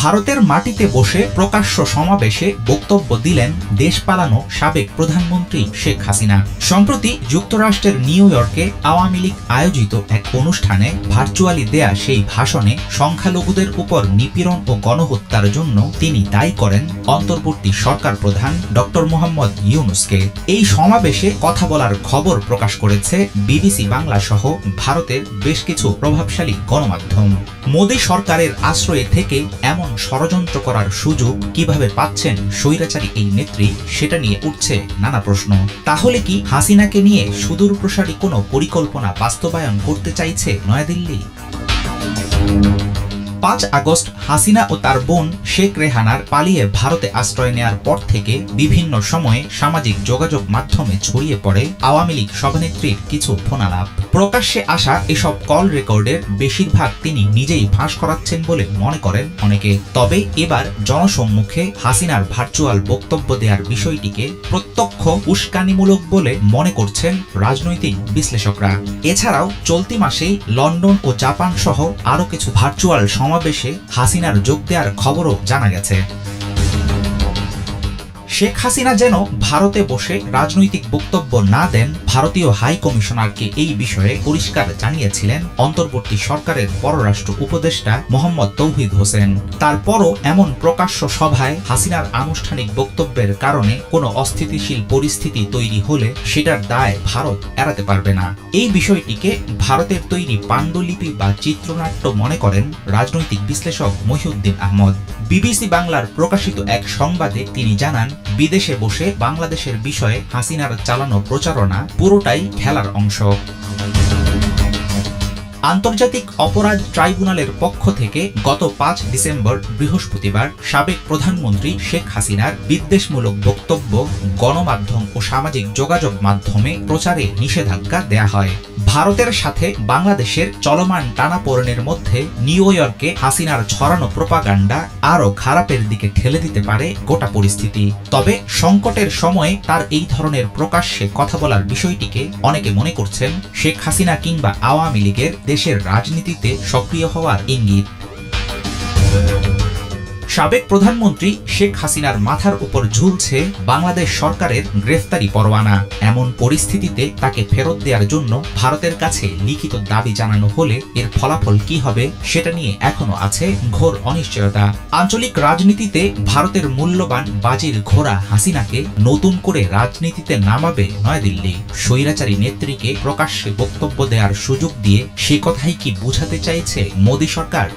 ভারতের মাটিতে বসে প্রকাশ্য সমাবেশে বক্তব্য দিলেন দেশ পালানো সাবেক প্রধানমন্ত্রী শেখ হাসিনা। সম্প্রতি যুক্তরাষ্ট্রের নিউ ইয়র্কে আওয়ামী লীগ আয়োজিত এক অনুষ্ঠানে ভার্চুয়ালি দেয়া সেই ভাষণে সংখ্যালঘুদের উপর নিপীড়ন ও গণহত্যার জন্য তিনি দায়ী করেন অন্তর্বর্তী সরকার প্রধান ডক্টর মোহাম্মদ ইউনূসকে। এই সমাবেশে কথা বলার খবর প্রকাশ করেছে বিবিসি বাংলা সহ ভারতের বেশ কিছু প্রভাবশালী গণমাধ্যম। মোদী সরকারের আশ্রয়ে থেকে এমন ষড়যন্ত্র করার সুযোগ কিভাবে পাচ্ছেন স্বৈরাচারী এই নেত্রী, সেটা নিয়ে উঠছে নানা প্রশ্ন। তাহলে কি হাসিনাকে নিয়ে সুদূরপ্রসারী কোনো পরিকল্পনা বাস্তবায়ন করতে চাইছে নয়াদিল্লি? ৫ আগস্ট হাসিনা ও তার বোন শেখ রেহানার পালিয়ে ভারতে আশ্রয় নেয়ার পর থেকে বিভিন্ন সময়ে সামাজিক যোগাযোগ মাধ্যমে ছড়িয়ে পড়ে আওয়ামী লীগ সভানেত্রীর কিছু ফোনালাপ। প্রকাশ্যে আসা এসব কল রেকর্ডের বেশিরভাগ তিনি নিজেই ফাঁস করাচ্ছেন বলে মনে করেন অনেকে। তবে এবার জনসম্মুখে হাসিনার ভার্চুয়াল বক্তব্য দেওয়ার বিষয়টিকে প্রত্যক্ষ উস্কানিমূলক বলে মনে করছেন রাজনৈতিক বিশ্লেষকরা। এছাড়াও চলতি মাসেই লন্ডন ও জাপান সহ আরও কিছু ভার্চুয়াল সমাবেশে হাসিনার যোগ দেওয়ার খবরও জানা গেছে। শেখ হাসিনা যেন ভারতে বসে রাজনৈতিক বক্তব্য না দেন, ভারতীয় হাই কমিশনারকে এই বিষয়ে পরিষ্কার জানিয়েছিলেন অন্তর্বর্তী সরকারের পররাষ্ট্র উপদেষ্টা মোহাম্মদ তৌহিদ হোসেন। তারপরও এমন প্রকাশ্য সভায় হাসিনার আনুষ্ঠানিক বক্তব্যের কারণে কোনো অস্থিতিশীল পরিস্থিতি তৈরি হলে সেটার দায় ভারত এড়াতে পারবে না। এই বিষয়টিকে ভারতের তৈরি পাণ্ডুলিপি বা চিত্রনাট্য মনে করেন রাজনৈতিক বিশ্লেষক মহিউদ্দিন আহমদ। বিবিসি বাংলার প্রকাশিত এক সংবাদে তিনি জানান, বিদেশে বসে বাংলাদেশের বিষয়ে হাসিনার চালানো প্রচারণা পুরোটাই খেলার অংশ। আন্তর্জাতিক অপরাধ ট্রাইব্যুনালের পক্ষ থেকে গত ৫ ডিসেম্বর বৃহস্পতিবার সাবেক প্রধানমন্ত্রী শেখ হাসিনার বিদ্বেষমূলক বক্তব্য গণমাধ্যম ও সামাজিক যোগাযোগ মাধ্যমে প্রচারে নিষেধাজ্ঞা দেয়া হয়। ভারতের সাথে বাংলাদেশের চলমান টানাপোড়েনের মধ্যে নিউ ইয়র্কে হাসিনার ছড়ানো প্রোপাগান্ডা আরও খারাপের দিকে ঠেলে দিতে পারে গোটা পরিস্থিতি। তবে সংকটের সময়ে তার এই ধরনের প্রকাশ্যে কথা বলার বিষয়টিকে অনেকে মনে করছেন শেখ হাসিনা কিংবা আওয়ামী লীগের দেশের রাজনীতিতে সক্রিয় হওয়ার ইঙ্গিত। সাবেক প্রধানমন্ত্রী শেখ হাসিনার মাথার উপর ঝুলছে বাংলাদেশ সরকারের গ্রেফতারি পরোয়ানা। এমন পরিস্থিতিতে তাকে ফেরত দেওয়ার জন্য ভারতের কাছে লিখিত দাবি জানানো হলে এর ফলাফল কি হবে সেটা নিয়ে এখনো আছে ঘোর অনিশ্চয়তা। আঞ্চলিক রাজনীতিতে ভারতের মূল্যবান বাজির ঘোড়া হাসিনাকে নতুন করে রাজনীতিতে নামাবে নয়াদিল্লি। স্বৈরাচারী নেত্রীকে প্রকাশ্যে বক্তব্য দেওয়ার সুযোগ দিয়ে সে কথাই কি বুঝাতে চাইছে মোদী সরকার?